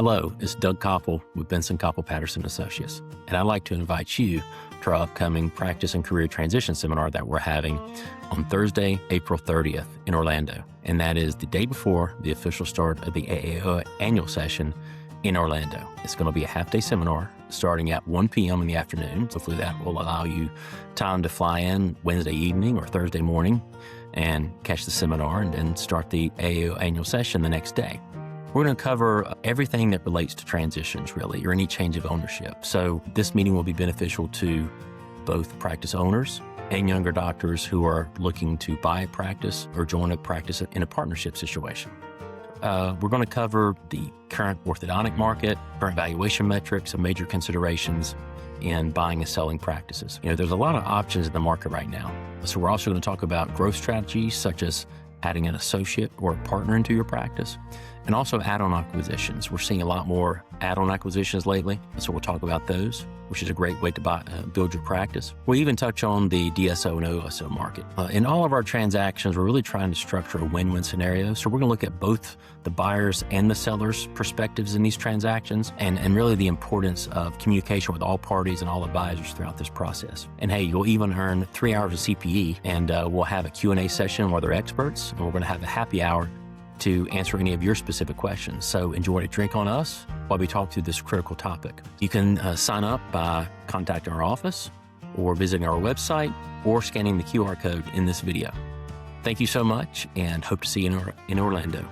Hello, it's Doug Copple with Bentson Copple Patterson Associates, and I'd like to invite you to our upcoming Practice and Career Transition Seminar that we're having on Thursday, April 30th in Orlando. And that is the day before the official start of the AAO Annual Session in Orlando. It's going to be a half-day seminar starting at 1 p.m. in the afternoon. Hopefully that will allow you time to fly in Wednesday evening or Thursday morning and catch the seminar and then start the AAO Annual Session the next day. We're going to cover everything that relates to transitions, really, or any change of ownership. So this meeting will be beneficial to both practice owners and younger doctors who are looking to buy a practice or join a practice in a partnership situation. We're going to cover the current orthodontic market, current valuation metrics, and major considerations in buying and selling practices. There's a lot of options in the market right now. So we're also going to talk about growth strategies such as adding an associate or a partner into your practice, and also add-on acquisitions. We're seeing a lot more add-on acquisitions lately, so we'll talk about those, which is a great way to build your practice. We'll even touch on the DSO and OSO market. In all of our transactions, we're really trying to structure a win-win scenario, so we're going to look at both the buyers and the sellers' perspectives in these transactions, and really the importance of communication with all parties and all advisors throughout this process. And hey, you'll even earn 3 hours of CPE, and we'll have a Q&A session where they're experts, and we're going to have a happy hour to answer any of your specific questions. So enjoy a drink on us while we talk through this critical topic. You can sign up by contacting our office or visiting our website or scanning the QR code in this video. Thank you so much and hope to see you in Orlando.